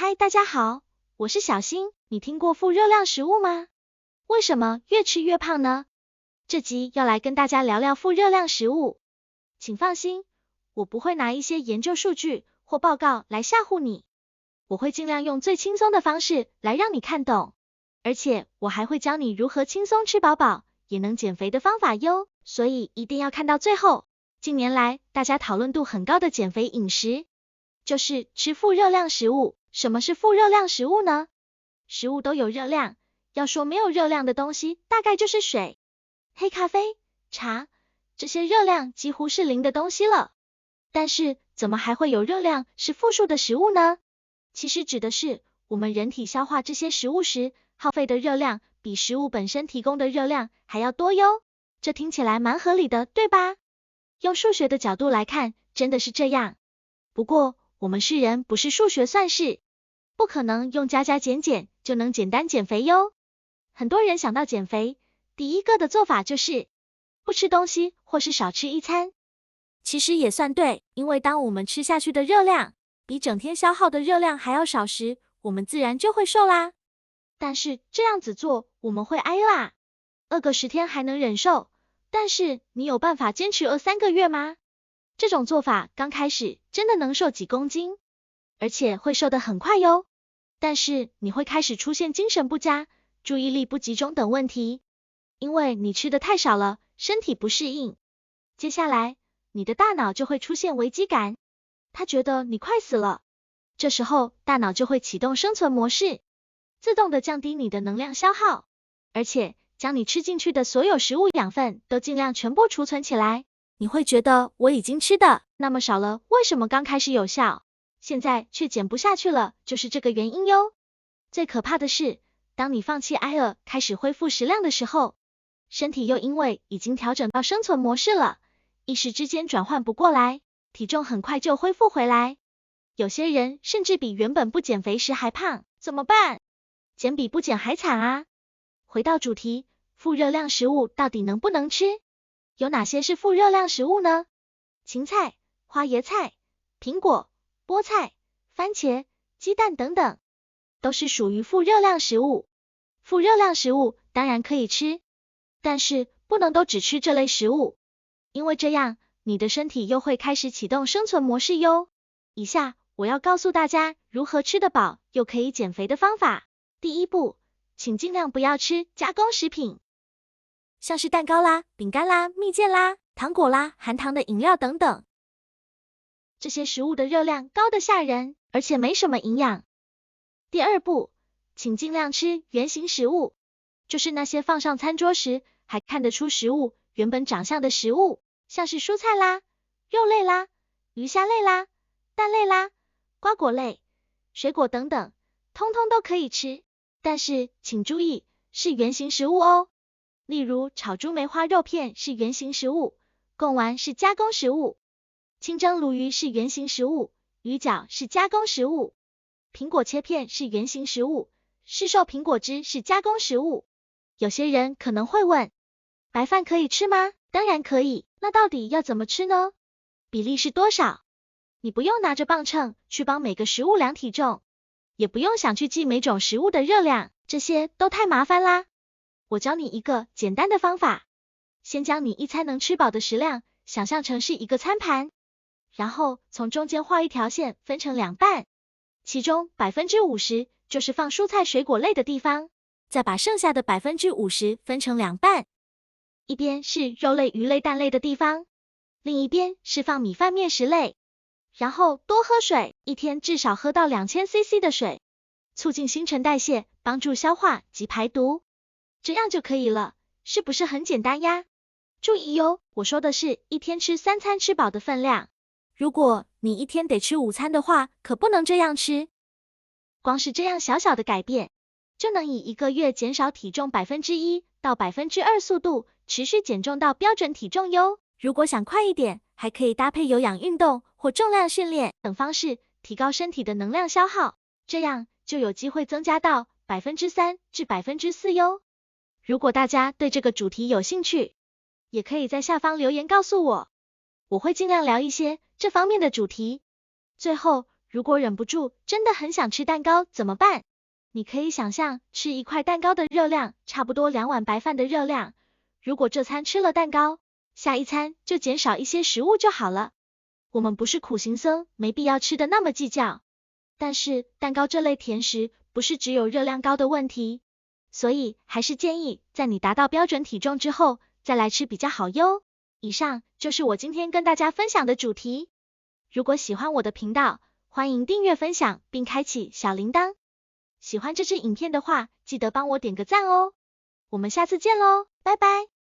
嗨，大家好，我是小新，你听过负热量食物吗？为什么越吃越胖呢？这集要来跟大家聊聊负热量食物。请放心，我不会拿一些研究数据或报告来吓唬你，我会尽量用最轻松的方式来让你看懂，而且我还会教你如何轻松吃饱饱，也能减肥的方法哟，所以一定要看到最后。近年来，大家讨论度很高的减肥饮食，就是吃负热量食物。什么是负热量食物呢？食物都有热量，要说没有热量的东西，大概就是水、黑咖啡、茶，这些热量几乎是零的东西了。但是，怎么还会有热量是负数的食物呢？其实指的是我们人体消化这些食物时，耗费的热量比食物本身提供的热量还要多哟。这听起来蛮合理的，对吧？用数学的角度来看，真的是这样。不过，我们是人，不是数学算式，不可能用加加减减就能简单减肥哟。很多人想到减肥，第一个的做法就是不吃东西或是少吃一餐。其实也算对，因为当我们吃下去的热量比整天消耗的热量还要少时，我们自然就会瘦啦。但是这样子做我们会挨啦，饿个10天还能忍受，但是你有办法坚持饿3个月吗？这种做法刚开始真的能瘦几公斤，而且会瘦得很快哟。但是你会开始出现精神不佳、注意力不集中等问题，因为你吃的太少了，身体不适应。接下来，你的大脑就会出现危机感，它觉得你快死了。这时候，大脑就会启动生存模式，自动的降低你的能量消耗，而且将你吃进去的所有食物养分都尽量全部储存起来。你会觉得我已经吃的那么少了，为什么刚开始有效，现在却减不下去了，就是这个原因哟。最可怕的是，当你放弃挨饿，开始恢复食量的时候，身体又因为已经调整到生存模式了，一时之间转换不过来，体重很快就恢复回来。有些人甚至比原本不减肥时还胖，怎么办？减比不减还惨啊！回到主题，负热量食物到底能不能吃？有哪些是负热量食物呢？芹菜、花椰菜、苹果、菠菜、番茄、鸡蛋等等，都是属于负热量食物。负热量食物当然可以吃，但是不能都只吃这类食物，因为这样你的身体又会开始启动生存模式哟。以下我要告诉大家如何吃得饱又可以减肥的方法。第一步，请尽量不要吃加工食品，像是蛋糕啦、饼干啦、蜜饯啦、糖果啦、含糖的饮料等等。这些食物的热量高得吓人，而且没什么营养。第二步，请尽量吃原型食物，就是那些放上餐桌时还看得出食物原本长相的食物，像是蔬菜啦、肉类啦、鱼虾类啦、蛋类啦、瓜果类、水果等等，通通都可以吃。但是请注意，是原型食物哦。例如炒猪梅花肉片是原型食物，贡丸是加工食物，清蒸鲈鱼是原型食物，鱼饺是加工食物，苹果切片是原型食物，市售苹果汁是加工食物。有些人可能会问，白饭可以吃吗？当然可以，那到底要怎么吃呢？比例是多少？你不用拿着磅秤去帮每个食物量体重，也不用想去记每种食物的热量，这些都太麻烦啦。我教你一个简单的方法，先将你一餐能吃饱的食量想象成是一个餐盘，然后从中间画一条线分成2半，其中 50% 就是放蔬菜水果类的地方，再把剩下的 50% 分成2半，一边是肉类鱼类蛋类的地方，另一边是放米饭面食类。然后多喝水，一天至少喝到2000cc 的水，促进新陈代谢，帮助消化及排毒。这样就可以了，是不是很简单呀？注意哟，我说的是一天吃3餐吃饱的分量。如果你一天得吃5餐的话，可不能这样吃。光是这样小小的改变，就能以1个月减少体重 1% 到 2% 速度，持续减重到标准体重哟。如果想快一点，还可以搭配有氧运动或重量训练等方式，提高身体的能量消耗，这样就有机会增加到 3% 至 4% 哟。如果大家对这个主题有兴趣，也可以在下方留言告诉我，我会尽量聊一些这方面的主题。最后，如果忍不住真的很想吃蛋糕怎么办？你可以想象吃一块蛋糕的热量差不多2碗白饭的热量，如果这餐吃了蛋糕，下一餐就减少一些食物就好了。我们不是苦行僧，没必要吃的那么计较。但是蛋糕这类甜食不是只有热量高的问题，所以还是建议在你达到标准体重之后再来吃比较好哟。以上就是我今天跟大家分享的主题。如果喜欢我的频道，欢迎订阅分享并开启小铃铛。喜欢这支影片的话，记得帮我点个赞哦。我们下次见喽，拜拜。